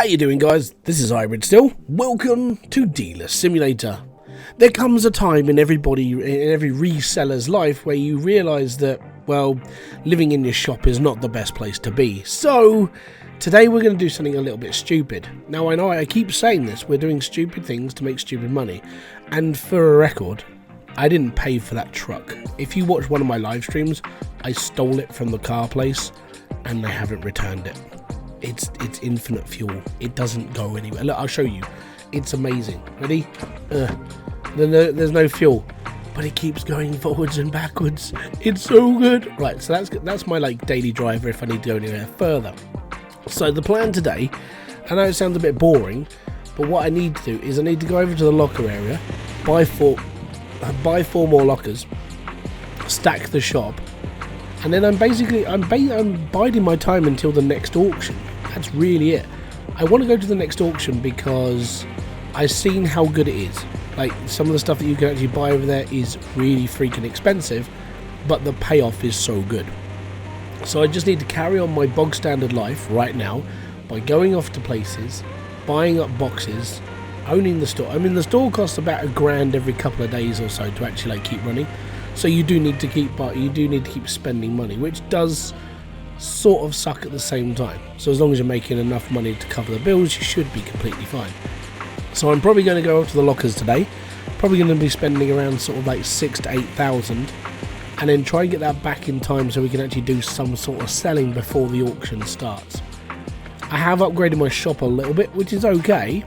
How you doing, guys? This is Hybridsteel. Welcome to Dealer Simulator. There comes a time in every reseller's life where you realise that, well, living in your shop is not the best place to be. So today we're going to do something a little bit stupid. Now I know I keep saying this, we're doing stupid things to make stupid money. And for a record, I didn't pay for that truck. If you watch one of my live streams, I stole it from the car place and they haven't returned it. It's infinite fuel. It doesn't go anywhere. Look, I'll show you. It's amazing. Ready? There's no fuel, but it keeps going forwards and backwards. It's so good. Right, so that's my daily driver if I need to go anywhere further. So the plan today, I know it sounds a bit boring, but what I need to do is I need to go over to the locker area, buy four more lockers, stack the shop, and then I'm biding my time until the next auction. That's really it. I want to go to the next auction because I've seen how good it is. Like, some of the stuff that you can actually buy over there is really freaking expensive, but the payoff is so good. So I just need to carry on my bog standard life right now by going off to places, buying up boxes, owning the store. I mean, the store costs about $1,000 every couple of days or so to actually keep running. So you do need to keep spending money, which does sort of suck at the same time. So as long as you're making enough money to cover the bills, you should be completely fine. So I'm probably going to go up to the lockers today. Probably going to be spending around sort of $6,000 to $8,000, and then try and get that back in time so we can actually do some sort of selling before the auction starts. I have upgraded my shop a little bit, which is okay,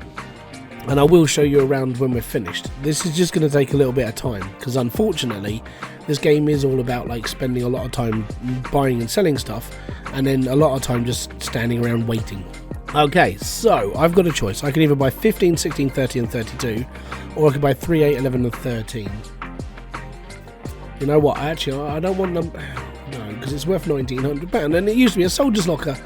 and I will show you around when we're finished. This is just going to take a little bit of time because unfortunately this game is all about spending a lot of time buying and selling stuff, and then a lot of time just standing around waiting. Okay, so I've got a choice. I can either buy 15, 16, 30 and 32, or I can buy 3, 8, 11 and 13. You know what, actually I don't want them, no, because it's worth £1,900 and it used to be a soldier's locker.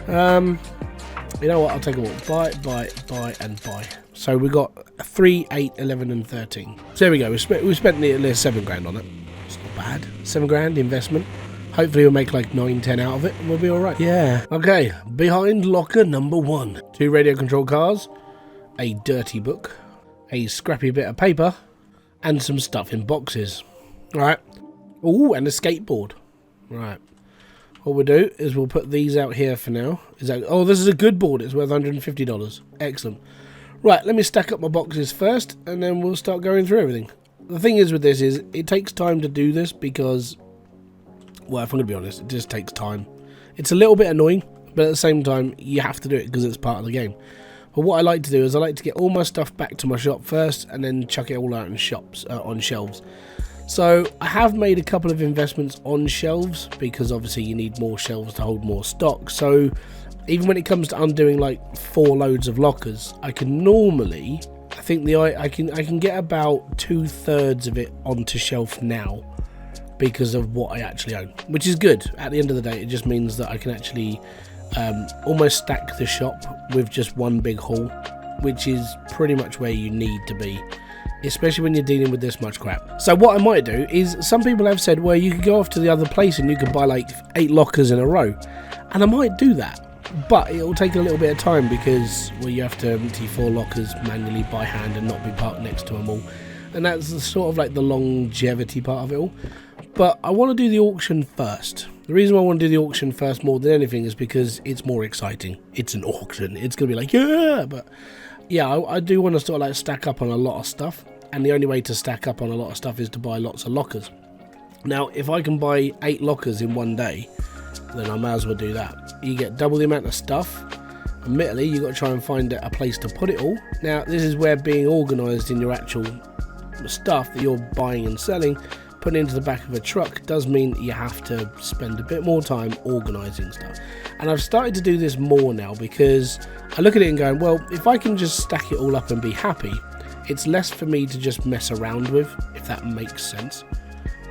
You know what, I'll take a walk. Buy and buy. So we got 3, 8, 11 and 13. So there we go, we spent nearly £7,000 on it. It's not bad. £7,000 investment. Hopefully we'll make 9, 10 out of it and we'll be alright. Yeah. Okay, behind locker number 1. 2 radio control cars, a dirty book, a scrappy bit of paper, and some stuff in boxes. Right. Ooh, and a skateboard. Right. What we'll do is we'll put these out here for now. Oh, this is a good board. It's worth $150. Excellent. Right, let me stack up my boxes first, and then we'll start going through everything. The thing is with this is, it takes time to do this because, well, if I'm going to be honest, it just takes time. It's a little bit annoying, but at the same time, you have to do it because it's part of the game. But what I like to do is I like to get all my stuff back to my shop first, and then chuck it all out in on shelves. So I have made a couple of investments on shelves because obviously you need more shelves to hold more stock. So even when it comes to undoing 4 loads of lockers, I can normally, I think I can get about 2/3 of it onto shelf now because of what I actually own, which is good. At the end of the day, it just means that I can actually almost stack the shop with just one big haul, which is pretty much where you need to be, especially when you're dealing with this much crap. So what I might do is, some people have said, well, you could go off to the other place and you could buy 8 lockers in a row, and I might do that, but it'll take a little bit of time because, well, you have to empty 4 lockers manually by hand and not be parked next to them all, and that's sort of the longevity part of it all. But I want to do the auction first. The reason why I want to do the auction first more than anything is because it's more exciting. It's an auction. It's going to be yeah, but yeah, I do want to sort of stack up on a lot of stuff. And the only way to stack up on a lot of stuff is to buy lots of lockers. Now, if I can buy 8 lockers in one day, then I may as well do that. You get double the amount of stuff. Admittedly, you've got to try and find a place to put it all. Now, this is where being organised in your actual stuff that you're buying and selling, putting into the back of a truck, does mean you have to spend a bit more time organising stuff. And I've started to do this more now because I look at it and going, well, if I can just stack it all up and be happy, it's less for me to just mess around with, if that makes sense.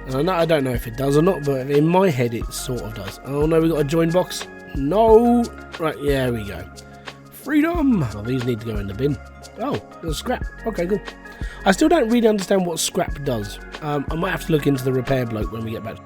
And I don't know if it does or not, but in my head it sort of does. Oh no, we got a join box. No. Right, yeah, we go. Freedom. Oh, these need to go in the bin. Oh, there's scrap. Okay, cool. I still don't really understand what scrap does. I might have to look into the repair bloke when we get back.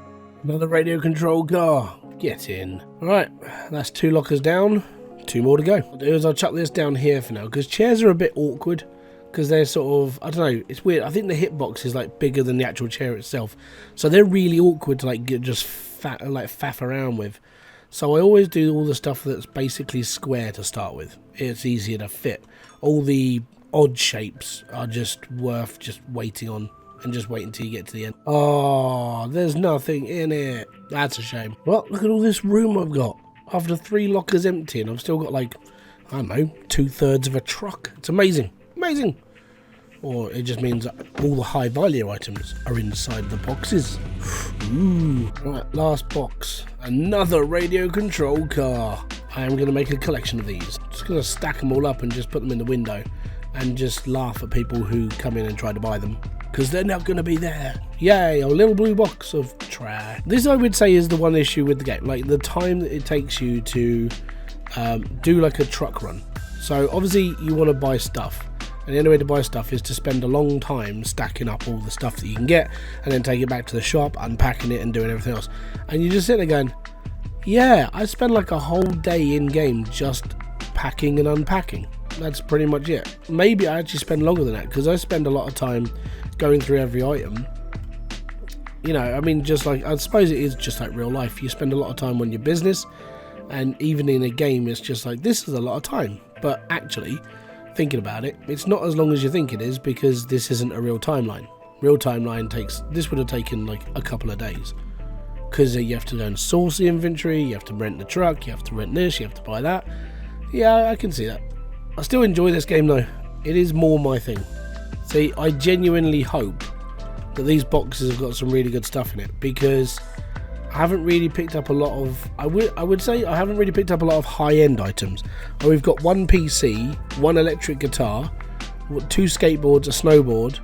Another radio control car. Get in. Alright, that's 2 lockers down. 2 more to go. What I'll do is I'll chuck this down here for now, because chairs are a bit awkward, because they're sort of, I don't know, it's weird. I think the hitbox is like bigger than the actual chair itself, so they're really awkward to like just faff around with. So I always do all the stuff that's basically square to start with. It's easier to fit. All the odd shapes are just worth just waiting on, and just wait until you get to the end. Oh, there's nothing in it. That's a shame. Well, look at all this room I've got. After 3 lockers emptying, I've still got like, I don't know, 2/3 of a truck. It's amazing. Amazing. Or it just means that all the high value items are inside the boxes. Ooh. Right, last box. Another radio control car. I am going to make a collection of these. Just going to stack them all up and just put them in the window and just laugh at people who come in and try to buy them, because they're not going to be there. Yay, a little blue box of trash. This, I would say, is the one issue with the game. Like the time that it takes you to do like a truck run. So obviously you want to buy stuff. And the only way to buy stuff is to spend a long time stacking up all the stuff that you can get, and then take it back to the shop, unpacking it and doing everything else. And you just sit there going, yeah, I spend like a whole day in game just packing and unpacking. That's pretty much it. Maybe I actually spend longer than that, because I spend a lot of time going through every item. You know, I mean, just like, I suppose it is just like real life. You spend a lot of time on your business, and even in a game it's just like, this is a lot of time. But actually, thinking about it, it's not as long as you think it is, because this isn't a real timeline. Real timeline takes, this would have taken like a couple of days, because you have to go and source the inventory, you have to rent the truck, you have to rent this, you have to buy that. Yeah, I can see that. I still enjoy this game though. It is more my thing. See, I genuinely hope that these boxes have got some really good stuff in it, because I haven't really picked up a lot of, I would say I haven't really picked up a lot of high-end items. We've got 1 PC, 1 electric guitar, 2 skateboards, a snowboard,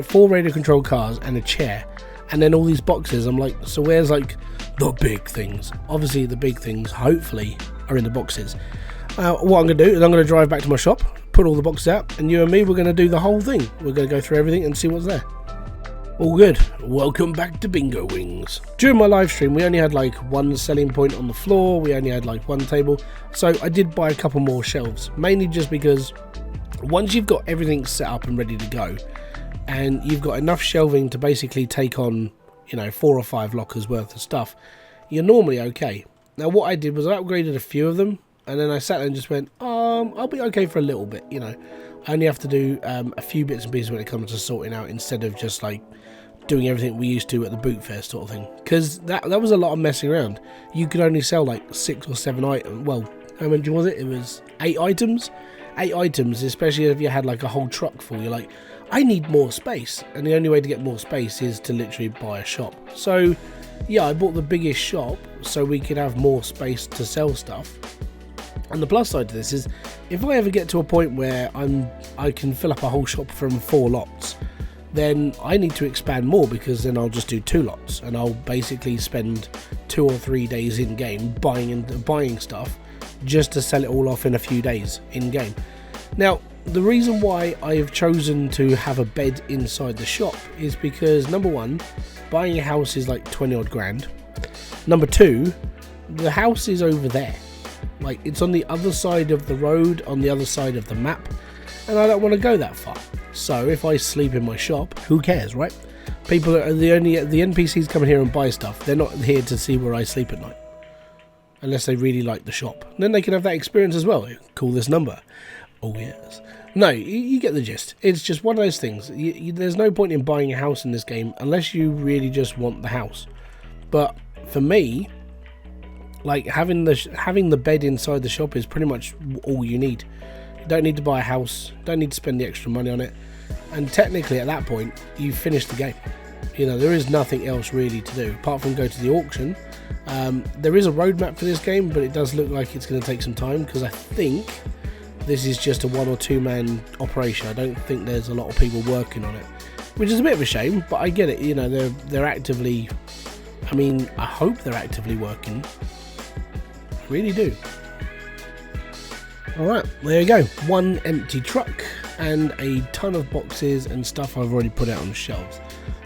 4 radio controlled cars, and a chair. And then all these boxes, I'm like, so where's like the big things? Obviously the big things, hopefully, are in the boxes. What I'm going to do is I'm going to drive back to my shop, put all the boxes out, and you and me, we're going to do the whole thing. We're going to go through everything and see what's there. All good. Welcome back to Bingo Wings. During my live stream, we only had like 1 selling point on the floor. We only had like 1 table. So I did buy a couple more shelves, mainly just because once you've got everything set up and ready to go, and you've got enough shelving to basically take on, you know, 4 or 5 lockers worth of stuff, you're normally okay. Now what I did was I upgraded a few of them, and then I sat there and just went, I'll be okay for a little bit, you know. I only have to do a few bits and pieces when it comes to sorting out, instead of just like doing everything we used to at the boot fair sort of thing. Because that was a lot of messing around. You could only sell like 6 or 7 items. Well, how many was it? It was 8 items. 8 items, especially if you had like a whole truck full. You're like, I need more space. And the only way to get more space is to literally buy a shop. So yeah, I bought the biggest shop so we could have more space to sell stuff. And the plus side to this is, if I ever get to a point where I can fill up a whole shop from 4 lots, then I need to expand more, because then I'll just do 2 lots, and I'll basically spend 2 or 3 days in game buying stuff just to sell it all off in a few days in game. Now, the reason why I've chosen to have a bed inside the shop is because, number 1, buying a house is like 20 odd grand. Number 2, the house is over there. Like, it's on the other side of the road, on the other side of the map, and I don't want to go that far. So if I sleep in my shop, who cares, right? People are the NPCs come here and buy stuff. They're not here to see where I sleep at night, unless they really like the shop. And then they can have that experience as well. Call this number. Oh yes. No, you get the gist. It's just one of those things. There's no point in buying a house in this game unless you really just want the house. But for me, like, having the bed inside the shop is pretty much all you need. You don't need to buy a house, don't need to spend the extra money on it, and technically at that point you've finished the game. You know, there is nothing else really to do apart from go to the auction. There is a roadmap for this game, but it does look like it's going to take some time, because I think this is just a 1 or 2 man operation. I don't think there's a lot of people working on it, which is a bit of a shame, but I get it. You know, they're actively, I mean, I hope they're actively working. Really do. Alright, there you go. 1 empty truck and a ton of boxes and stuff I've already put out on the shelves.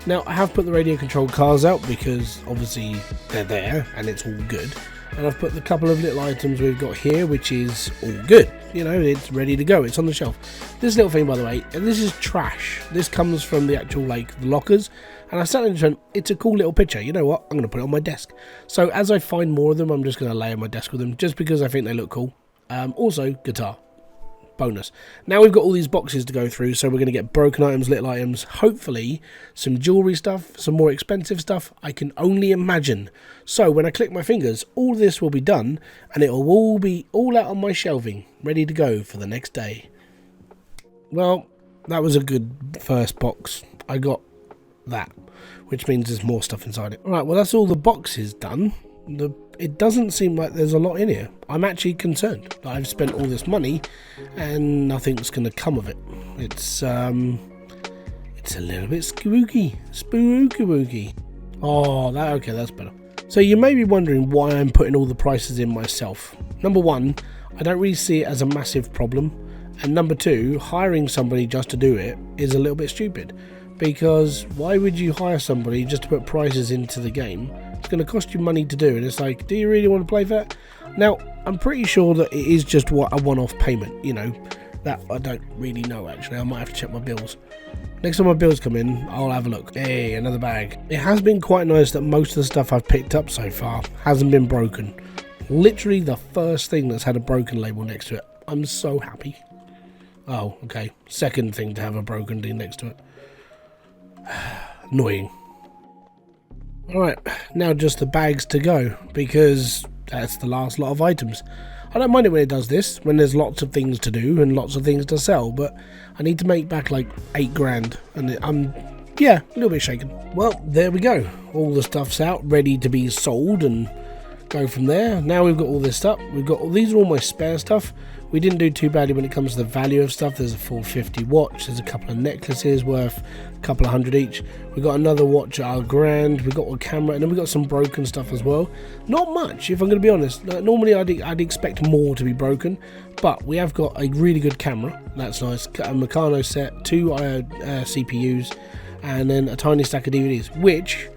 Now, I have put the radio controlled cars out because obviously they're there and it's all good. and I've put the couple of little items we've got here, which is all good. You know, it's ready to go. It's on the shelf. This little thing, by the way, and this is trash. This comes from the actual, like, the lockers. And I sat in and it's a cool little picture. You know what? I'm going to put it on my desk. So as I find more of them, I'm just going to lay on my desk with them, just because I think they look cool. Also, guitar. Bonus. Now we've got all these boxes to go through, so we're going to get broken items, little items, hopefully some jewelry stuff, some more expensive stuff. I can only imagine. So when I click my fingers, all this will be done, and it will all be all out on my shelving, ready to go for the next day. Well, that was a good first box. I got that, which means there's more stuff inside it. Alright, well, that's all the boxes done. It doesn't seem like there's a lot in here. I'm actually concerned that I've spent all this money and nothing's going to come of it. It's a little bit spooky. Oh, okay, that's better. So you may be wondering why I'm putting all the prices in myself. Number one, I don't really see it as a massive problem. And number two, hiring somebody just to do it is a little bit stupid. Because why would you hire somebody just to put prices into the game? It's going to cost you money to do, and it's like, do you really want to play for that? Now, I'm pretty sure that it is just a one-off payment, you know. That I don't really know, actually. I might have to check my bills. Next time my bills come in, I'll have a look. Hey, another bag. It has been quite nice that most of the stuff I've picked up so far hasn't been broken. Literally the first thing that's had a broken label next to it. I'm so happy. Oh, okay. Second thing to have a broken thing next to it. Annoying. Alright, now just the bags to go, because that's the last lot of items. I don't mind it when it does this, when there's lots of things to do and lots of things to sell, but I need to make back like 8 grand, and I'm, yeah, a little bit shaken. Well, there we go. All the stuff's out, ready to be sold, and go from there. Now we've got all this stuff. We've got all, these are all my spare stuff. We didn't do too badly when it comes to the value of stuff. There's a 450 watch, there's a couple of necklaces worth a couple of hundred each. We've got another watch at $1,000, we've got a camera, and then we've got some broken stuff as well. Not much, if I'm going to be honest. Normally I'd expect more to be broken, but we have got a really good camera. That's nice. A Meccano set, 2 CPUs, and then a tiny stack of DVDs, which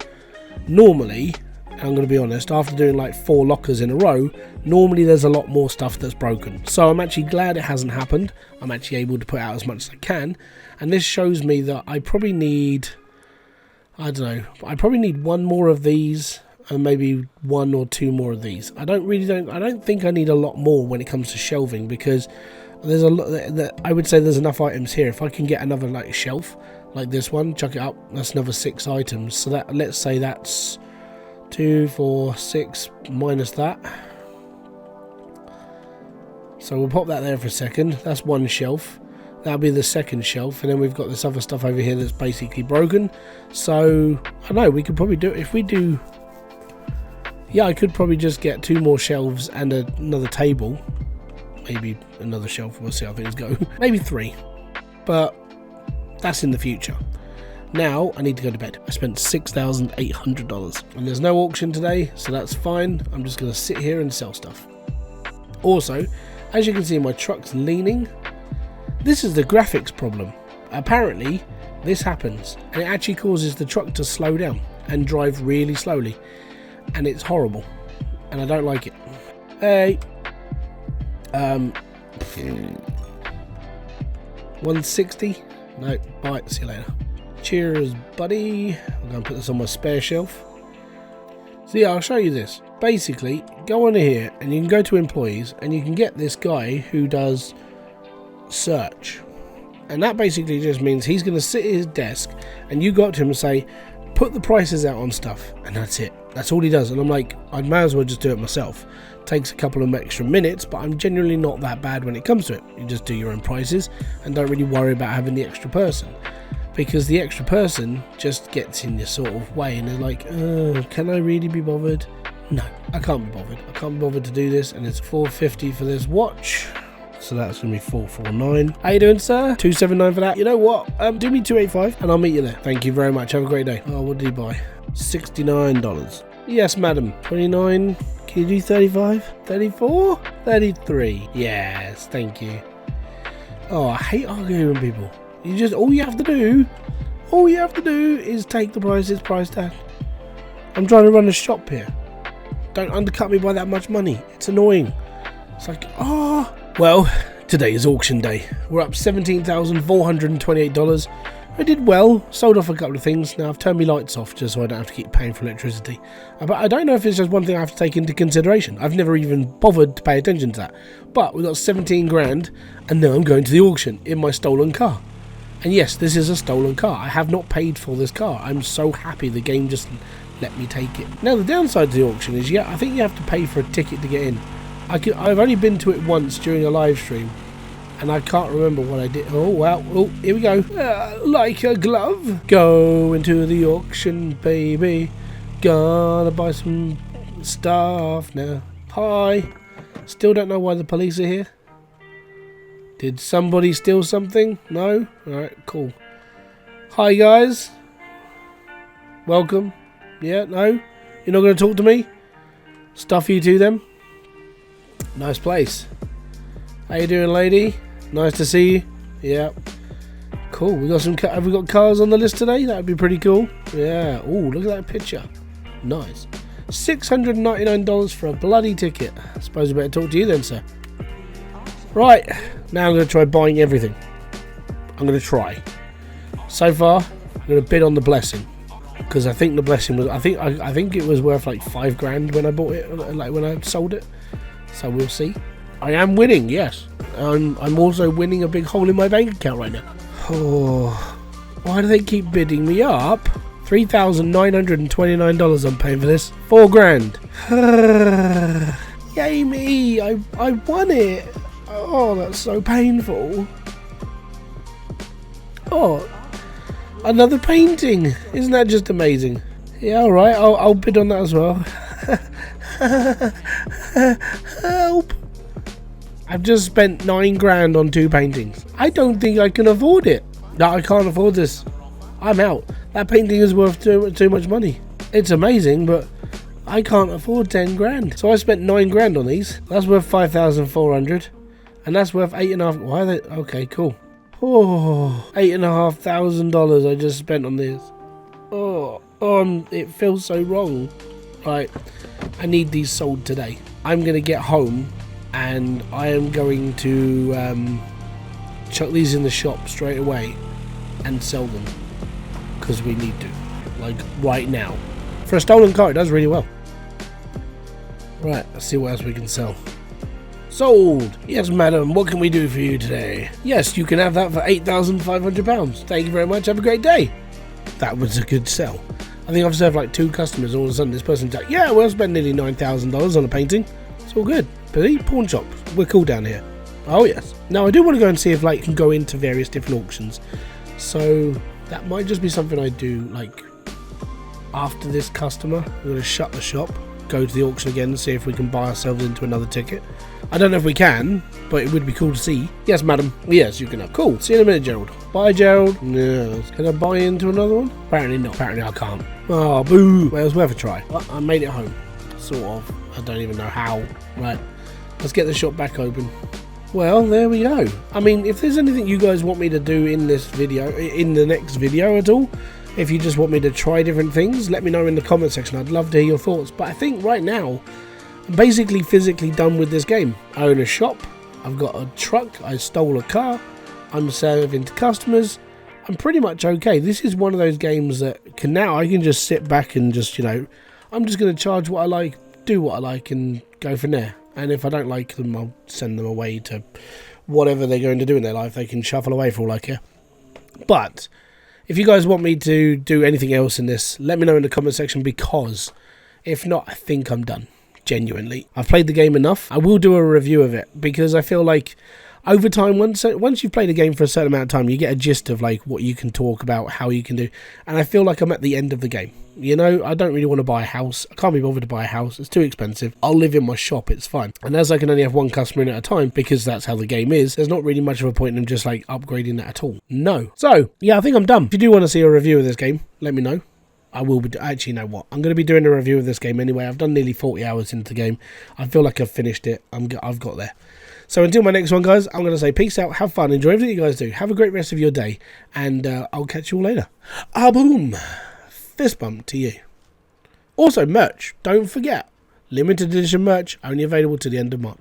normally, I'm going to be honest, after doing like 4 lockers in a row, normally there's a lot more stuff that's broken. So I'm actually glad it hasn't happened. I'm actually able to put out as much as I can. And this shows me that I probably need, I don't know, I probably need 1 more of these and maybe 1 or 2 more of these. I don't think I need a lot more when it comes to shelving, because there's a lot, I would say there's enough items here. If I can get another like shelf like this one, chuck it up, that's another 6 items. So that, let's say that's 2, 4, 6 minus that. So we'll pop that there for a second. That's 1 shelf. That'll be the second shelf, and then we've got this other stuff over here that's basically broken. So I don't know, we could probably do it if we do. Yeah, I could probably just get 2 more shelves and another table, maybe another shelf. We'll see how things go. Maybe 3, but that's in the future. Now I need to go to bed. I spent $6,800 and there's no auction today, so that's fine. I'm just going to sit here and sell stuff. Also, as you can see, my truck's leaning. This is the graphics problem. Apparently this happens, and it actually causes the truck to slow down and drive really slowly, and it's horrible, and I don't like it. Hey, 160. No, bye, see you later. Cheers, buddy. I'm going to put this on my spare shelf. So yeah, I'll show you this. Basically, go on here and you can go to employees and you can get this guy who does search. And that basically just means he's going to sit at his desk and you go up to him and say, put the prices out on stuff. And that's it. That's all he does. And I'm like, I might as well just do it myself. Takes a couple of extra minutes, but I'm generally not that bad when it comes to it. You just do your own prices and don't really worry about having the extra person. Because the extra person just gets in your sort of way and they're like, can I really be bothered? No, I can't be bothered. I can't be bothered to do this, and it's $450 for this watch. So that's going to be $449. How you doing, sir? $279 for that. You know what? Do me $285 and I'll meet you there. Thank you very much. Have a great day. Oh, what did he buy? $69. Yes, madam. 29. Can you do 35? 34? 33. Yes, thank you. Oh, I hate arguing with people. You just, all you have to do is take the price tag. I'm trying to run a shop here. Don't undercut me by that much money. It's annoying. It's like, ah. Well, today is auction day. We're up $17,428. I did well, sold off a couple of things. Now I've turned my lights off just so I don't have to keep paying for electricity. But I don't know if it's just one thing I have to take into consideration. I've never even bothered to pay attention to that. But we got 17 grand, and now I'm going to the auction in my stolen car. And yes, this is a stolen car. I have not paid for this car. I'm so happy the game just let me take it. Now the downside to the auction is, yeah, I think you have to pay for a ticket to get in. I've only been to it once during a live stream. And I can't remember what I did. Oh, well, oh, here we go. Like a glove. Go into the auction, baby. Gotta buy some stuff now. Hi. Still don't know why the police are here. Did somebody steal something? No? Alright, cool. Hi, guys. Welcome. Yeah, no? You're not going to talk to me? Stuff you to them? Nice place. How you doing, lady? Nice to see you. Yeah. Cool. We got some. Have we got cars on the list today? That would be pretty cool. Yeah. Oh, look at that picture. Nice. $699 for a bloody ticket. I suppose I better talk to you then, sir. Right. Now I'm going to try buying everything. I'm going to try. So far, I'm going to bid on the blessing because I think the blessing was. I think it was worth like $5 grand when I bought it, like when I sold it. So we'll see. I am winning, yes. I'm also winning a big hole in my bank account right now. Oh, why do they keep bidding me up? $3,929 I'm paying for this. $4 grand. Yay me! I won it. Oh, that's so painful. Oh, another painting. Isn't that just amazing? Yeah, all right. I'll bid on that as well. Help! I've just spent $9 grand on 2 paintings. I don't think I can afford it. No, I can't afford this. I'm out. That painting is worth too much money. It's amazing, but I can't afford 10 grand. So I spent $9 grand on these. That's worth 5,400, and that's worth 8.5. Why are they? Okay, cool. Oh, $8,500 I just spent on this. It feels so wrong. Right, I need these sold today. I'm gonna get home and I am going to chuck these in the shop straight away and sell them because we need to, like right now. For a stolen car, it does really well. Right, let's see what else we can sell. Sold! Yes, madam, what can we do for you today? Yes, you can have that for £8,500. Thank you very much, have a great day. That was a good sell. I think I've served like 2 customers. All of a sudden this person's like, yeah, we'll spend nearly $9,000 on a painting. It's all good. But pawn shop, we're cool down here. Oh yes. Now I do want to go and see if like can go into various different auctions. So that might just be something I do like after this customer. We're going to shut the shop, go to the auction again and see if we can buy ourselves into another ticket. I don't know if we can, but it would be cool to see. Yes, madam. Yes, you can have. Cool. See you in a minute, Gerald. Bye, Gerald. Yes. Can I buy into another one? Apparently not. Apparently I can't. Oh, boo. Well, it was worth a try. Well, I made it home. Sort of. I don't even know how. Right. Let's get the shop back open. Well, there we go. I mean, if there's anything you guys want me to do in this video, in the next video at all, if you just want me to try different things, let me know in the comment section. I'd love to hear your thoughts. But I think right now, I'm basically physically done with this game. I own a shop, I've got a truck, I stole a car, I'm serving to customers. I'm pretty much okay. This is one of those games that I can just sit back and just, you know, I'm just going to charge what I like, do what I like and go from there. And if I don't like them, I'll send them away to whatever they're going to do in their life. They can shuffle away for all I care. But if you guys want me to do anything else in this, let me know in the comment section, because if not, I think I'm done. Genuinely, I've played the game enough. I will do a review of it because I feel like over time, once you've played a game for a certain amount of time, you get a gist of like what you can talk about, how you can do, and I feel like I'm at the end of the game. You know, I don't really want to buy a house. I can't be bothered to buy a house. It's too expensive. I'll live in my shop. It's fine. And as I can only have 1 customer in at a time because that's how the game is, there's not really much of a point in just like upgrading that at all. No. So yeah, I think I'm done. If you do want to see a review of this game, let me know. I will be, actually, you know what, I'm going to be doing a review of this game anyway. I've done nearly 40 hours into the game. I feel like I've finished it. I've got there. So until my next one, guys, I'm going to say peace out, have fun, enjoy everything you guys do. Have a great rest of your day, and I'll catch you all later. Ah, boom. Fist bump to you. Also, merch, don't forget. Limited edition merch, only available to the end of March.